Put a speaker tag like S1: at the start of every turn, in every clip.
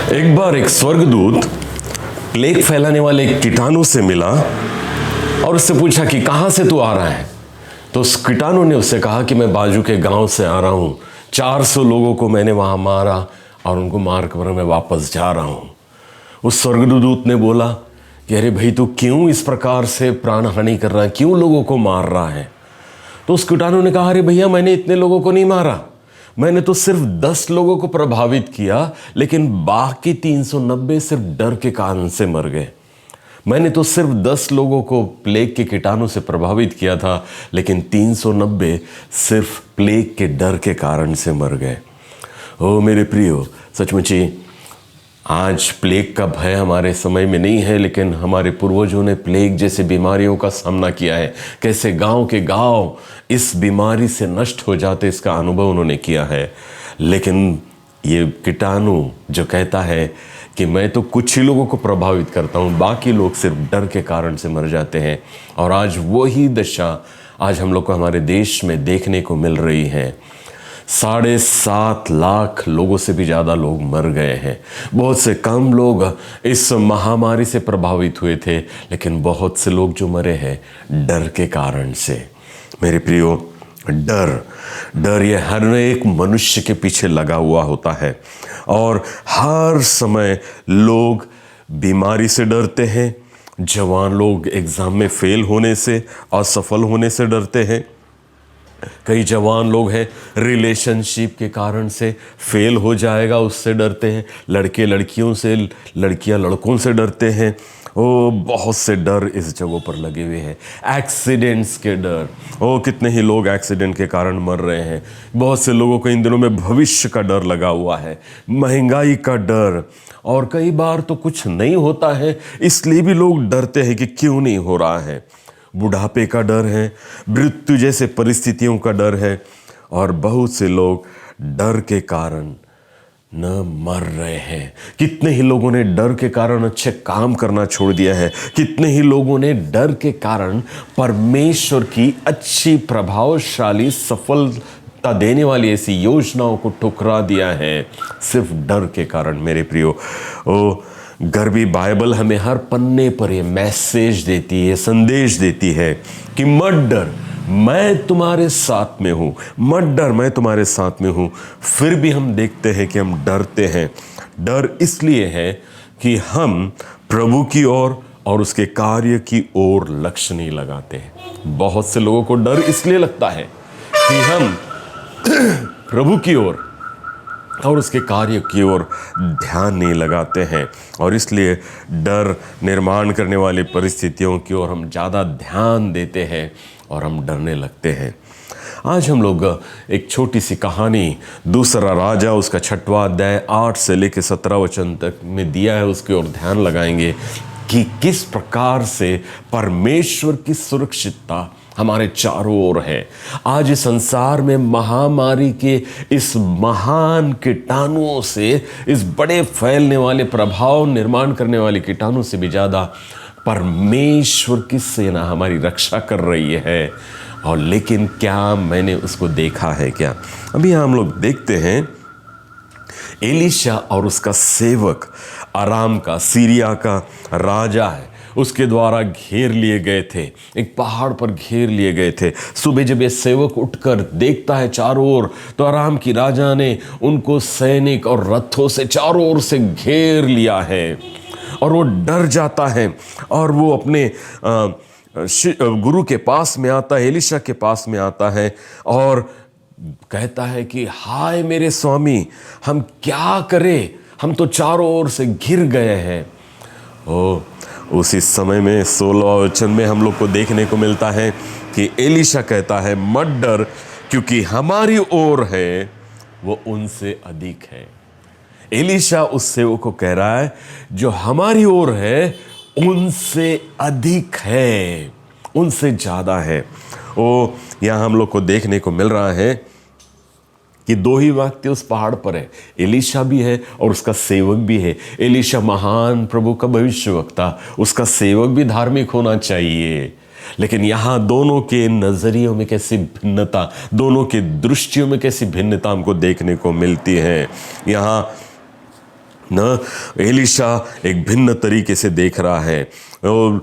S1: एक बार एक स्वर्गदूत प्लेग फैलाने वाले एक कीटाणु से मिला और उससे पूछा कि कहाँ से तू आ रहा है। तो उस कीटाणु ने उससे कहा कि मैं बाजू के गांव से आ रहा हूँ, 400 लोगों को मैंने वहाँ मारा और उनको मार कर मैं वापस जा रहा हूँ। उस स्वर्गदूत ने बोला कि अरे भाई तू क्यों इस प्रकार से प्राण हानि कर रहा है, क्यों लोगों को मार रहा है। तो उस कीटाणु ने कहा अरे भैया मैंने इतने लोगों को नहीं मारा, मैंने तो सिर्फ 10 लोगों को प्रभावित किया, लेकिन बाकी 390 सिर्फ डर के कारण से मर गए। मैंने तो सिर्फ 10 लोगों को प्लेग के कीटाणु से प्रभावित किया था, लेकिन 390 सिर्फ प्लेग के डर के कारण से मर गए। ओ मेरे प्रियो, सचमुच ही आज प्लेग का भय हमारे समय में नहीं है, लेकिन हमारे पूर्वजों ने प्लेग जैसे बीमारियों का सामना किया है। कैसे गांव के गांव इस बीमारी से नष्ट हो जाते, इसका अनुभव उन्होंने किया है। लेकिन ये कीटाणु जो कहता है कि मैं तो कुछ ही लोगों को प्रभावित करता हूँ, बाकी लोग सिर्फ डर के कारण से मर जाते हैं। और आज वही दशा आज हम लोग को हमारे देश में देखने को मिल रही है। 7.5 लाख लोगों से भी ज़्यादा लोग मर गए हैं। बहुत से कम लोग इस महामारी से प्रभावित हुए थे, लेकिन बहुत से लोग जो मरे हैं डर के कारण से। मेरे प्रियो, डर ये हर एक मनुष्य के पीछे लगा हुआ होता है और हर समय लोग बीमारी से डरते हैं। जवान लोग एग्ज़ाम में फेल होने से, असफल होने से डरते हैं। कई जवान लोग हैं रिलेशनशिप के कारण से फेल हो जाएगा उससे डरते हैं। लड़के लड़कियों से, लड़कियां लड़कों से डरते हैं। ओ बहुत से डर इस जगहों पर लगे हुए हैं। एक्सीडेंट्स के डर, ओ कितने ही लोग एक्सीडेंट के कारण मर रहे हैं। बहुत से लोगों को इन दिनों में भविष्य का डर लगा हुआ है, महंगाई का डर, और कई बार तो कुछ नहीं होता है इसलिए भी लोग डरते हैं कि क्यों नहीं हो रहा है। बुढ़ापे का डर है, मृत्यु जैसे परिस्थितियों का डर है, और बहुत से लोग डर के कारण न मर रहे हैं। कितने ही लोगों ने डर के कारण अच्छे काम करना छोड़ दिया है। कितने ही लोगों ने डर के कारण परमेश्वर की अच्छी, प्रभावशाली, सफलता देने वाली ऐसी योजनाओं को ठुकरा दिया है, सिर्फ डर के कारण। मेरे प्रियो, ओ गर्वी बाइबल हमें हर पन्ने पर ये मैसेज देती है, संदेश देती है कि मत डर, मैं तुम्हारे साथ में हूँ। मत डर, मैं तुम्हारे साथ में हूँ। फिर भी हम देखते हैं कि हम डरते हैं। डर इसलिए है कि हम प्रभु की ओर और उसके कार्य की ओर लक्ष्य नहीं लगाते हैं। बहुत से लोगों को डर इसलिए लगता है कि हम प्रभु की ओर और उसके कार्य की ओर ध्यान नहीं लगाते हैं, और इसलिए डर निर्माण करने वाली परिस्थितियों की ओर हम ज़्यादा ध्यान देते हैं और हम डरने लगते हैं। आज हम लोग एक छोटी सी कहानी, दूसरा राजा उसका 6वां अध्याय 8 से लेकर 17 वचन तक में दिया है, उसकी ओर ध्यान लगाएंगे कि किस प्रकार से परमेश्वर की सुरक्षितता हमारे चारों ओर है। आज इस संसार में महामारी के इस महान कीटाणुओं से, इस बड़े फैलने वाले, प्रभाव निर्माण करने वाले कीटाणु से भी ज़्यादा परमेश्वर की सेना हमारी रक्षा कर रही है। और लेकिन क्या मैंने उसको देखा है क्या? अभी हम लोग देखते हैं एलीशा और उसका सेवक अराम का, सीरिया का राजा है, उसके द्वारा घेर लिए गए थे। एक पहाड़ पर घेर लिए गए थे। सुबह जब ये सेवक उठकर देखता है चारों ओर, तो अराम की राजा ने उनको सैनिक और रथों से चारों ओर से घेर लिया है, और वो डर जाता है और वो अपने गुरु के पास में आता है, एलीशा के पास में आता है और कहता है कि हाय मेरे स्वामी, हम क्या करें, हम तो चारों ओर से घिर गए हैं। ओ उसी समय में 16 वचन में हम लोग को देखने को मिलता है कि एलीशा कहता है मत डर, क्योंकि हमारी ओर है वो उनसे अधिक है। एलीशा उस सेवक को कह रहा है जो हमारी ओर है उनसे अधिक है, उनसे ज्यादा है। ओ यहां हम लोग को देखने को मिल रहा है कि 2 ही व्यक्ति उस पहाड़ पर है, एलीशा भी है और उसका सेवक भी है। एलीशा महान प्रभु का भविष्यवक्ता, उसका सेवक भी धार्मिक होना चाहिए। लेकिन यहाँ दोनों के नजरियों में कैसी भिन्नता, दोनों की दृष्टियों में कैसी भिन्नता हमको देखने को मिलती है। यहाँ न एलीशा एक भिन्न तरीके से देख रहा है और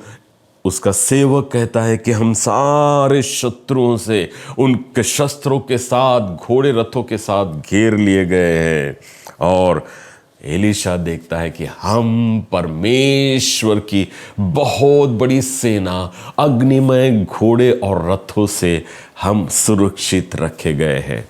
S1: उसका सेवक कहता है कि हम सारे शत्रुओं से उनके शस्त्रों के साथ, घोड़े रथों के साथ घेर लिए गए हैं। और एलीशा देखता है कि हम परमेश्वर की बहुत बड़ी सेना, अग्निमय घोड़े और रथों से हम सुरक्षित रखे गए हैं।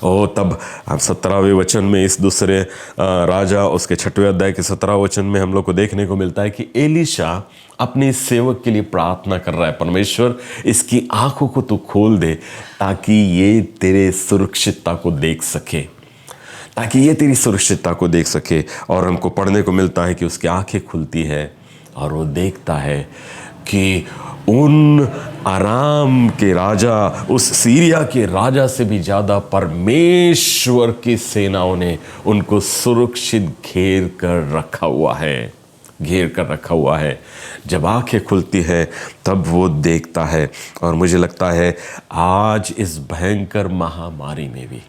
S1: और तब हम 17वें वचन में, इस दूसरे राजा उसके 6वें अध्याय के 17 वचन में हम लोग को देखने को मिलता है कि एलीशा अपने सेवक के लिए प्रार्थना कर रहा है, परमेश्वर इसकी आंखों को तू खोल दे ताकि ये तेरे सुरक्षितता को देख सके, ताकि ये तेरी सुरक्षितता को देख सके। और हमको पढ़ने को मिलता है कि उसकी आंखें खुलती है और वो देखता है कि उन आराम के राजा, उस सीरिया के राजा से भी ज़्यादा परमेश्वर की सेनाओं ने उनको सुरक्षित घेर कर रखा हुआ है। जब आंखें खुलती है तब वो देखता है। और मुझे लगता है आज इस भयंकर महामारी में भी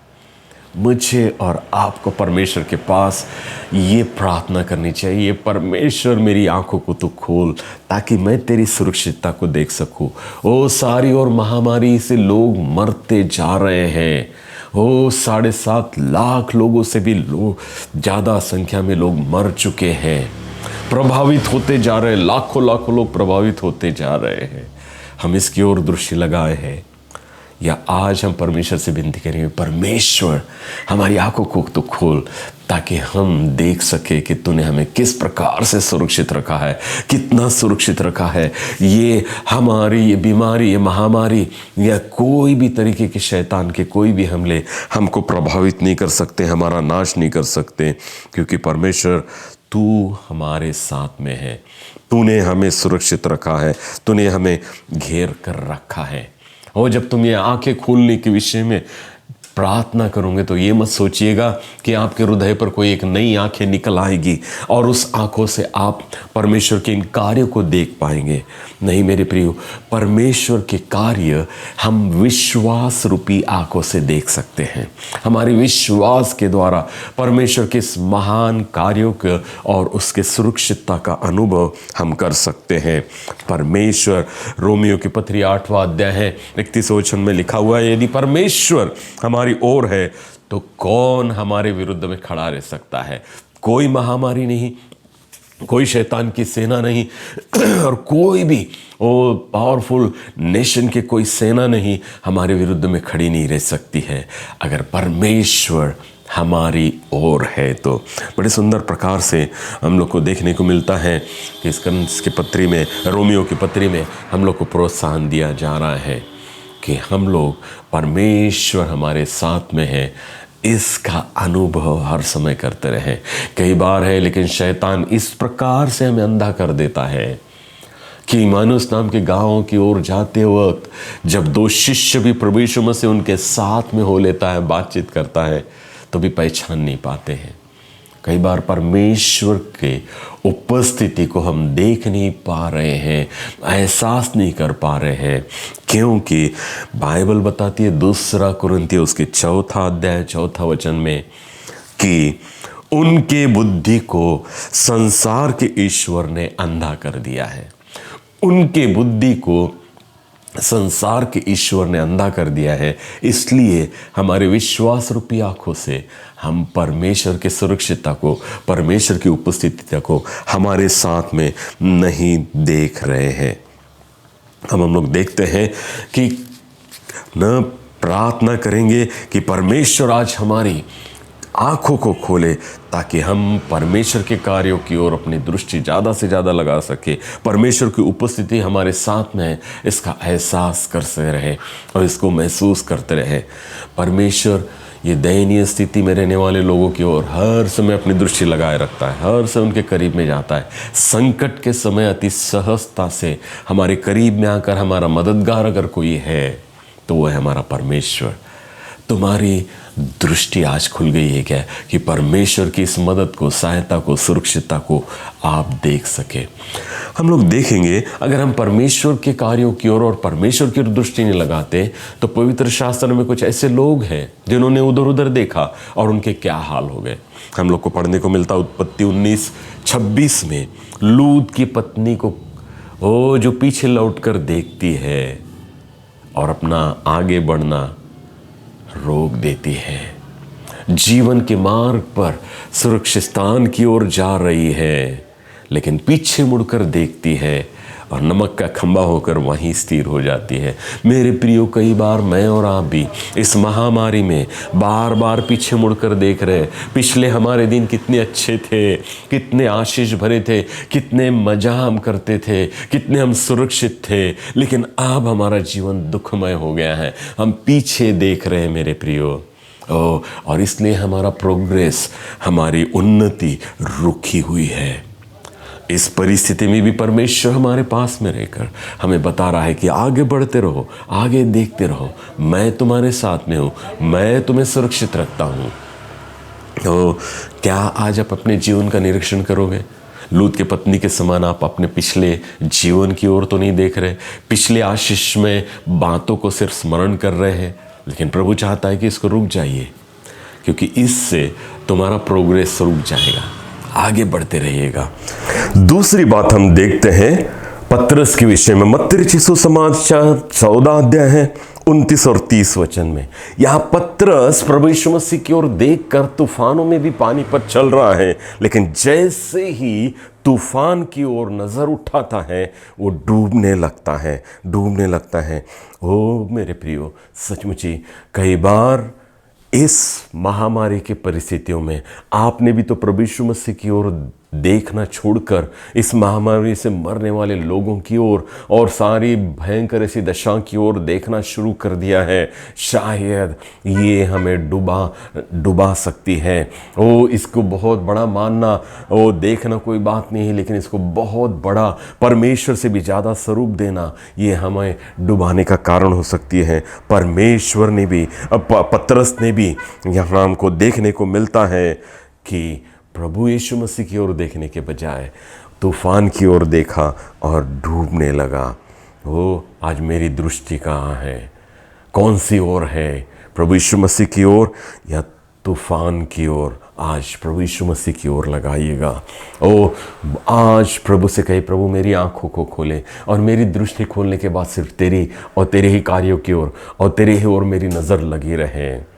S1: मुझे और आपको परमेश्वर के पास ये प्रार्थना करनी चाहिए, परमेश्वर मेरी आंखों को तू खोल ताकि मैं तेरी सुरक्षितता को देख सकूं। ओ सारी और महामारी से लोग मरते जा रहे हैं। ओ 7.5 लाख लोगों से भी ज़्यादा संख्या में लोग मर चुके हैं, प्रभावित होते जा रहे हैं, लाखों लोग प्रभावित होते जा रहे हैं। हम इसकी ओर दृष्टि लगाए हैं या आज हम परमेश्वर से विनती करेंगे, परमेश्वर हमारी आंखों को तो खोल ताकि हम देख सके कि तूने हमें किस प्रकार से सुरक्षित रखा है, कितना सुरक्षित रखा है। ये हमारी ये बीमारी, ये महामारी या कोई भी तरीके के शैतान के कोई भी हमले हमको प्रभावित नहीं कर सकते, हमारा नाश नहीं कर सकते, क्योंकि परमेश्वर तू हमारे साथ में है। तूने हमें सुरक्षित रखा है, तूने हमें घेर कर रखा है। और जब तुम ये आंखें खोलने के विषय में प्रार्थना करोगे तो ये मत सोचिएगा कि आपके हृदय पर कोई एक नई आंखें निकल आएगी और उस आंखों से आप परमेश्वर के इन कार्यों को देख पाएंगे। नहीं मेरे प्रियो, परमेश्वर के कार्य हम विश्वास रूपी आंखों से देख सकते हैं। हमारे विश्वास के द्वारा परमेश्वर के इस महान कार्यों के और उसके सुरक्षितता का अनुभव हम कर सकते हैं। परमेश्वर, रोमियो की पत्री 8वां अध्याय है 31 वचन में लिखा हुआ है, यदि परमेश्वर हमारी ओर है तो कौन हमारे विरुद्ध में खड़ा रह सकता है। कोई महामारी नहीं, कोई शैतान की सेना नहीं और कोई भी पावरफुल नेशन के कोई सेना नहीं हमारे विरुद्ध में खड़ी नहीं रह सकती है अगर परमेश्वर हमारी ओर है। तो बड़े सुंदर प्रकार से हम लोग को देखने को मिलता है कि इसके पत्री में, रोमियो की पत्री में हम लोग को प्रोत्साहन दिया जा रहा है कि हम लोग परमेश्वर हमारे साथ में है, इसका अनुभव हर समय करते रहें। कई बार है लेकिन शैतान इस प्रकार से हमें अंधा कर देता है कि मानुस नाम के गांव की ओर जाते वक्त जब 2 शिष्य भी प्रभु यीशु मसीह उनके साथ में हो लेता है, बातचीत करता है, तो भी पहचान नहीं पाते हैं। कई बार परमेश्वर के उपस्थिति को हम देख नहीं पा रहे हैं, एहसास नहीं कर पा रहे हैं, क्योंकि बाइबल बताती है 2 कुरिन्थियों उसके 4 अध्याय 4 वचन में कि उनके बुद्धि को संसार के ईश्वर ने अंधा कर दिया है। उनके बुद्धि को संसार के ईश्वर ने अंधा कर दिया है, इसलिए हमारे विश्वास रूपी आंखों से हम परमेश्वर के सुरक्षितता को, परमेश्वर की उपस्थिति को हमारे साथ में नहीं देख रहे हैं। हम लोग देखते हैं कि न प्रार्थना करेंगे कि परमेश्वर आज हमारी आंखों को खोले ताकि हम परमेश्वर के कार्यों की ओर अपनी दृष्टि ज़्यादा से ज़्यादा लगा सके, परमेश्वर की उपस्थिति हमारे साथ में है इसका एहसास करते रहे और इसको महसूस करते रहे। परमेश्वर ये दयनीय स्थिति में रहने वाले लोगों की ओर हर समय अपनी दृष्टि लगाए रखता है, हर समय उनके करीब में जाता है। संकट के समय अति सहजता से हमारे करीब में आकर हमारा मददगार अगर कोई है तो वह है हमारा परमेश्वर। तुम्हारी दृष्टि आज खुल गई है क्या कि परमेश्वर की इस मदद को, सहायता को, सुरक्षितता को आप देख सके। हम लोग देखेंगे अगर हम परमेश्वर के कार्यों की ओर और परमेश्वर की ओर दृष्टि नहीं लगाते तो पवित्र शास्त्र में कुछ ऐसे लोग हैं जिन्होंने उधर उधर देखा और उनके क्या हाल हो गए। हम लोग को पढ़ने को मिलता उत्पत्ति 19:26 में लूत की पत्नी को वो जो पीछे लौटकर देखती है और अपना आगे बढ़ना रोक देती है, जीवन के मार्ग पर सुरक्षित स्थान की ओर जा रही है, लेकिन पीछे मुड़कर देखती है और नमक का खंभा होकर वहीं स्थिर हो जाती है। मेरे प्रियो, कई बार मैं और आप भी इस महामारी में बार बार पीछे मुड़कर देख रहे हैं। पिछले हमारे दिन कितने अच्छे थे, कितने आशीष भरे थे, कितने मजा हम करते थे, कितने हम सुरक्षित थे, लेकिन अब हमारा जीवन दुखमय हो गया है। हम पीछे देख रहे हैं मेरे प्रियो, और इसलिए हमारा प्रोग्रेस, हमारी उन्नति रुकी हुई है। इस परिस्थिति में भी परमेश्वर हमारे पास में रहकर हमें बता रहा है कि आगे बढ़ते रहो, आगे देखते रहो, मैं तुम्हारे साथ में हूँ, मैं तुम्हें सुरक्षित रखता हूँ। तो क्या आज आप अपने जीवन का निरीक्षण करोगे? लूत के पत्नी के समान आप अपने पिछले जीवन की ओर तो नहीं देख रहे, पिछले आशीष में बातों को सिर्फ स्मरण कर रहे हैं, लेकिन प्रभु चाहता है कि इसको रुक जाइए, क्योंकि इससे तुम्हारा प्रोग्रेस रुक जाएगा, आगे बढ़ते रहिएगा। दूसरी बात हम देखते हैं पतरस के विषय में, मत्ती रचित सुसमाचार 14 अध्याय है 29 और 30 वचन में। यहाँ पतरस प्रभु यीशु मसीह की ओर देखकर तूफानों में भी पानी पर चल रहा है, लेकिन जैसे ही तूफान की ओर नजर उठाता है वो डूबने लगता है। ओ मेरे प्रियो, सचमुच ही कई बार इस महामारी के परिस्थितियों में आपने भी तो प्रभु यीशु मसीह की ओर देखना छोड़कर इस महामारी से मरने वाले लोगों की ओर और सारी भयंकर ऐसी दशा की ओर देखना शुरू कर दिया है। शायद ये हमें डुबा सकती है। ओ इसको बहुत बड़ा मानना, ओ देखना कोई बात नहीं है, लेकिन इसको बहुत बड़ा, परमेश्वर से भी ज़्यादा स्वरूप देना, ये हमें डुबाने का कारण हो सकती है। परमेश्वर ने भी, पतरस ने भी यहाँ हमको देखने को मिलता है कि प्रभु यीशु मसीह की ओर देखने के बजाय तूफान की ओर देखा और डूबने लगा। वो आज मेरी दृष्टि कहाँ है? कौन सी ओर है? प्रभु यीशु मसीह की ओर या तूफान की ओर? आज प्रभु यीशु मसीह की ओर लगाइएगा। ओ आज प्रभु से कहे, प्रभु मेरी आंखों को खोले, और मेरी दृष्टि खोलने के बाद सिर्फ तेरी और तेरे ही कार्यों की ओर और तेरे ही ओर मेरी नज़र लगी रहे।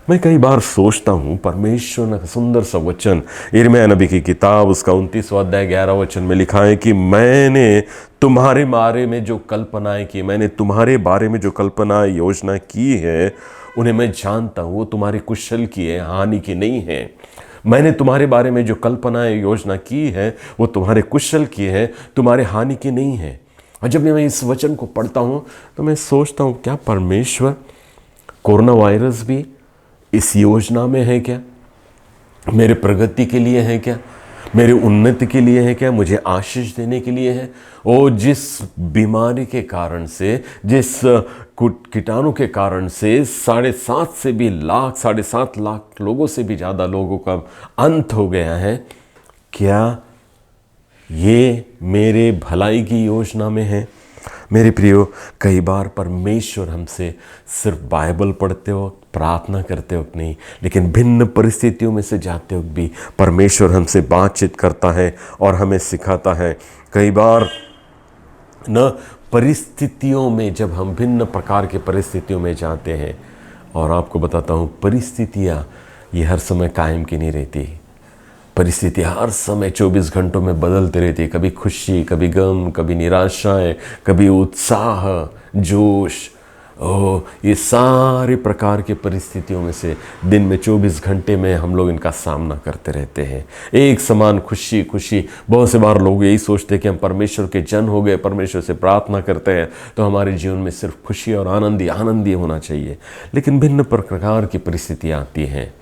S1: मैं कई बार सोचता हूँ, परमेश्वर ने सुंदर सा वचन यिर्मयाह नबी की किताब उसका 29वां अध्याय 11 वचन में लिखा है कि मैंने तुम्हारे बारे में जो कल्पनाएं की, मैंने तुम्हारे बारे में जो कल्पनाएं योजना की है, उन्हें मैं जानता हूँ, वो तुम्हारे कुशल की है, हानि की नहीं है। मैंने तुम्हारे बारे में जो कल्पनाएं योजना की है वो तुम्हारे कुशल की है, तुम्हारे हानि की नहीं है। और जब मैं इस वचन को पढ़ता हूँ तो मैं सोचता हूँ, क्या परमेश्वर कोरोना वायरस भी इस योजना में है क्या? मेरे प्रगति के लिए है क्या? मेरे उन्नति के लिए है क्या? मुझे आशीष देने के लिए है? और जिस बीमारी के कारण से, जिस कीटाणु के कारण से 7.5 लाख लोगों से भी ज़्यादा लोगों का अंत हो गया है, क्या ये मेरे भलाई की योजना में है? मेरे प्रियो, कई बार परमेश्वर हमसे सिर्फ बाइबल पढ़ते वक्त, प्रार्थना करते वक्त नहीं, लेकिन भिन्न परिस्थितियों में से जाते वक्त भी परमेश्वर हमसे बातचीत करता है और हमें सिखाता है। कई बार न परिस्थितियों में, जब हम भिन्न प्रकार के परिस्थितियों में जाते हैं, और आपको बताता हूँ, परिस्थितियाँ ये हर समय कायम की नहीं रहती। परिस्थितियाँ हर समय 24 घंटों में बदलती रहती है। कभी खुशी, कभी गम, कभी निराशाएं, कभी उत्साह, जोश। ये सारे प्रकार के परिस्थितियों में से दिन में 24 घंटे में हम लोग इनका सामना करते रहते हैं। एक समान खुशी। बहुत से बार लोग यही सोचते हैं कि हम परमेश्वर के जन हो गए, परमेश्वर से प्रार्थना करते हैं तो हमारे जीवन में सिर्फ खुशी और आनंद ही होना चाहिए। लेकिन भिन्न प्रकार की परिस्थितियाँ आती हैं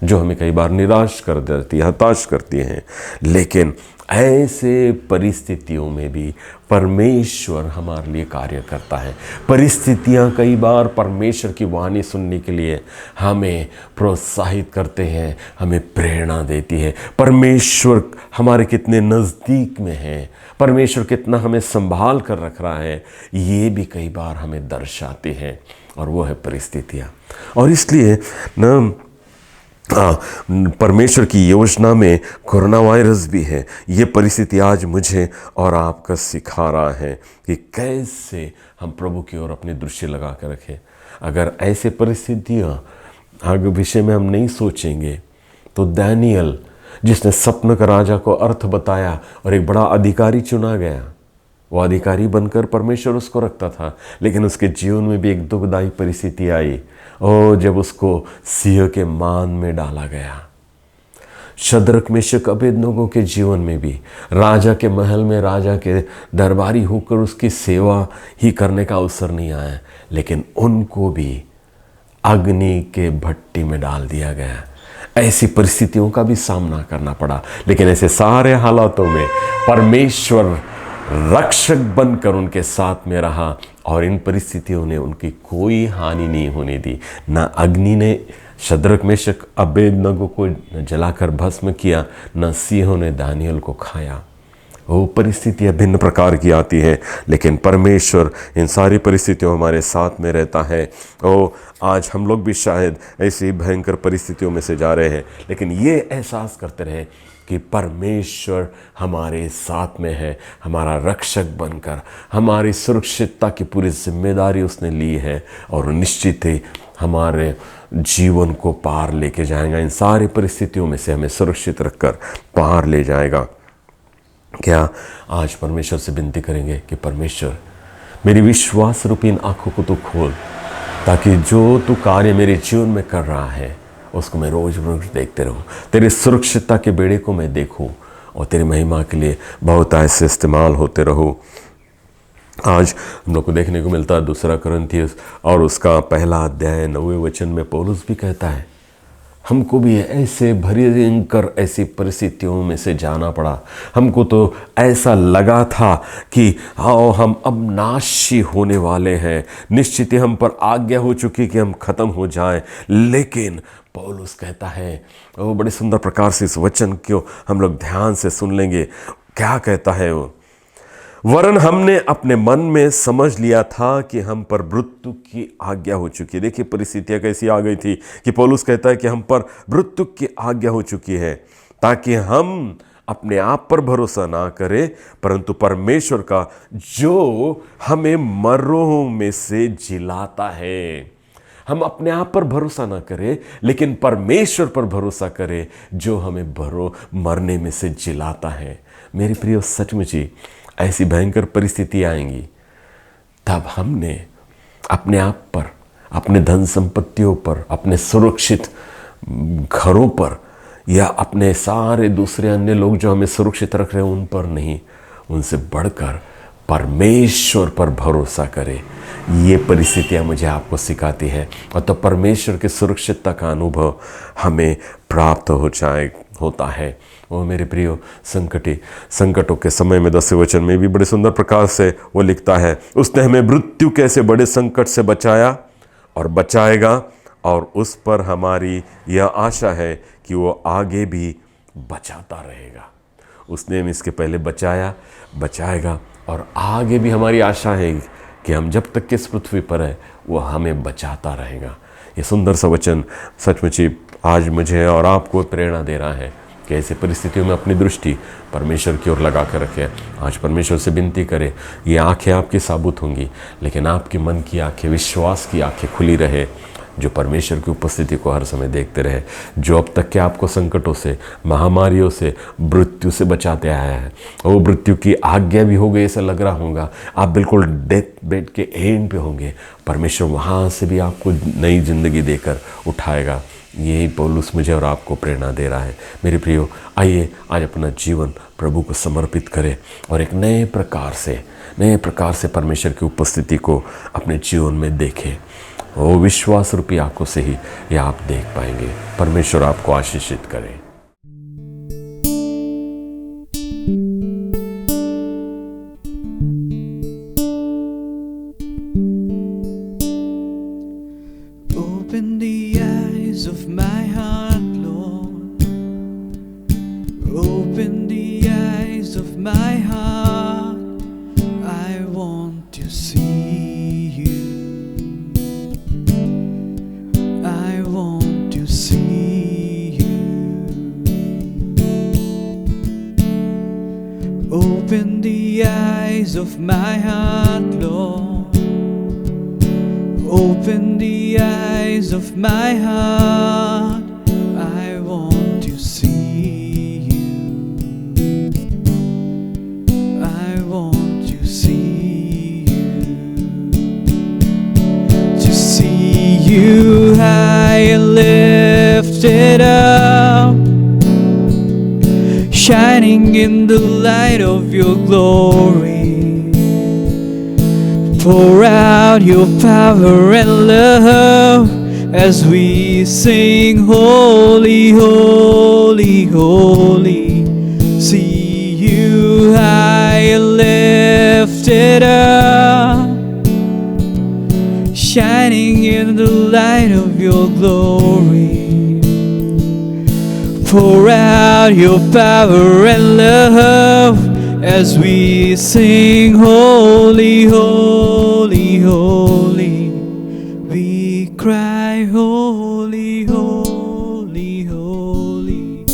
S1: जो हमें कई बार निराश कर देती है, हताश करती हैं। लेकिन ऐसे परिस्थितियों में भी परमेश्वर हमारे लिए कार्य करता है। परिस्थितियां कई बार परमेश्वर की वाणी सुनने के लिए हमें प्रोत्साहित करते हैं, हमें प्रेरणा देती है। परमेश्वर हमारे कितने नज़दीक में है, परमेश्वर कितना हमें संभाल कर रख रहा है, ये भी कई बार हमें दर्शाते हैं, और वो है परिस्थितियाँ। और इसलिए न परमेश्वर की योजना में कोरोना वायरस भी है। ये परिस्थिति आज मुझे और आपको सिखा रहा है कि कैसे हम प्रभु की ओर अपनी दृष्टि लगा कर रखें। अगर ऐसे परिस्थितियाँ आगे विषय में हम नहीं सोचेंगे तो दानियल, जिसने सपने का राजा को अर्थ बताया और एक बड़ा अधिकारी चुना गया, वो अधिकारी बनकर परमेश्वर उसको रखता था, लेकिन उसके जीवन में भी एक दुखदायी परिस्थिति आई, और जब उसको सिंह के मान में डाला गया। शद्रक मेशक अबेदनगो के जीवन में भी राजा के महल में राजा के दरबारी होकर उसकी सेवा ही करने का अवसर नहीं आया, लेकिन उनको भी अग्नि के भट्टी में डाल दिया गया। ऐसी परिस्थितियों का भी सामना करना पड़ा, लेकिन ऐसे सारे हालातों में परमेश्वर रक्षक बनकर उनके साथ में रहा, और इन परिस्थितियों ने उनकी कोई हानि नहीं होने दी। न अग्नि ने शद्रक मेशक अबेदनगो को जलाकर भस्म किया, न सिंहों ने दानियल को खाया। वो परिस्थितियाँ भिन्न प्रकार की आती हैं, लेकिन परमेश्वर इन सारी परिस्थितियों हमारे साथ में रहता है। और आज हम लोग भी शायद ऐसी भयंकर परिस्थितियों में से जा रहे हैं, लेकिन ये एहसास करते रहे कि परमेश्वर हमारे साथ में है, हमारा रक्षक बनकर हमारी सुरक्षितता की पूरी जिम्मेदारी उसने ली है, और निश्चित ही हमारे जीवन को पार लेके जाएगा। इन सारी परिस्थितियों में से हमें सुरक्षित रखकर पार ले जाएगा। क्या आज परमेश्वर से विनती करेंगे कि परमेश्वर मेरी विश्वास रूपी इन आँखों को तू खोल, ताकि जो तू कार्य मेरे जीवन में कर रहा है उसको मैं रोज रोज देखते रहूं, तेरी सुरक्षितता के बेड़े को मैं देखूं, और तेरी महिमा के लिए बहुत ऐसे इस्तेमाल होते रहो। आज हम लोग को देखने को मिलता है 2 कुरिन्थियों और उसका 1 अध्याय 9वें वचन में पौलुस भी कहता है, हमको भी ऐसे भयंकर ऐसी परिस्थितियों में से जाना पड़ा। हमको तो ऐसा लगा था कि हाँ हम अब नाशी होने वाले हैं, निश्चित ही हम पर आज्ञा हो चुकी कि हम खत्म हो जाएं। लेकिन पौलुस कहता है, वो बड़े सुंदर प्रकार से इस वचन को हम लोग ध्यान से सुन लेंगे। क्या कहता है वो, वरन हमने अपने मन में समझ लिया था कि हम पर मृत्यु की आज्ञा हो चुकी है। देखिए परिस्थितियाँ कैसी आ गई थी कि पौलुस कहता है कि हम पर मृत्यु की आज्ञा हो चुकी है, ताकि हम अपने आप पर भरोसा ना करें, परंतु परमेश्वर का जो हमें मरों में से जिलाता है। हम अपने आप पर भरोसा ना करें, लेकिन परमेश्वर पर भरोसा करें जो हमें मरने में से जिलाता है। मेरे प्रिय, सचमुच ही ऐसी भयंकर परिस्थिति आएंगी, तब हमने अपने आप पर, अपने धन संपत्तियों पर, अपने सुरक्षित घरों पर, या अपने सारे दूसरे अन्य लोग जो हमें सुरक्षित रख रहे हैं उन पर नहीं, उनसे बढ़कर परमेश्वर पर भरोसा करें। ये परिस्थितियाँ मुझे आपको सिखाती है, और तो परमेश्वर की सुरक्षितता का अनुभव हमें प्राप्त होता है। वो मेरे प्रियो, संकटों के समय में 10वें वचन में भी बड़े सुंदर प्रकार से वो लिखता है, उसने हमें मृत्यु के ऐसे बड़े संकट से बचाया और बचाएगा, और उस पर हमारी यह आशा है कि वो आगे भी बचाता रहेगा। उसने हमें इसके पहले बचाया, बचाएगा, और आगे भी हमारी आशा है कि हम जब तक इस पृथ्वी पर है वो हमें बचाता रहेगा। ये सुंदर सा वचन सचमुच ही आज मुझे और आपको प्रेरणा दे रहा है कि ऐसी परिस्थितियों में अपनी दृष्टि परमेश्वर की ओर लगा कर रखें। आज परमेश्वर से विनती करें, ये आंखें आपकी साबुत होंगी, लेकिन आपके मन की आंखें, विश्वास की आंखें खुली रहे, जो परमेश्वर की उपस्थिति को हर समय देखते रहे, जो अब तक के आपको संकटों से, महामारियों से, मृत्यु से बचाते आया है। वो मृत्यु की आज्ञा भी हो गई, ऐसा लग रहा होगा आप बिल्कुल डेथ बेड के एंड पे होंगे, परमेश्वर वहाँ से भी आपको नई जिंदगी देकर उठाएगा। यही पौलुस मुझे और आपको प्रेरणा दे रहा है। मेरे प्रियो, आइए आज अपना जीवन प्रभु को समर्पित करें और एक नए प्रकार से परमेश्वर की उपस्थिति को अपने जीवन में देखें। वो विश्वास रूपी आंखों से ही ये आप देख पाएंगे। परमेश्वर आपको आशीषित करे।
S2: Open the eyes of my heart, Lord. Open the eyes of my heart. I want to see you. I want to see you. Open the eyes of my heart, Lord. Open the eyes of my heart. I want to see you. I want to see you. To see you high and lifted up, shining in the light of your glory. Pour out your power and love as we sing, holy, holy, holy. See you high and lifted up, shining in the light of your glory. Pour out your power and love as we sing, holy, holy, holy. We cry, holy, holy, holy.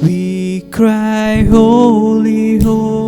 S2: We cry, holy, holy.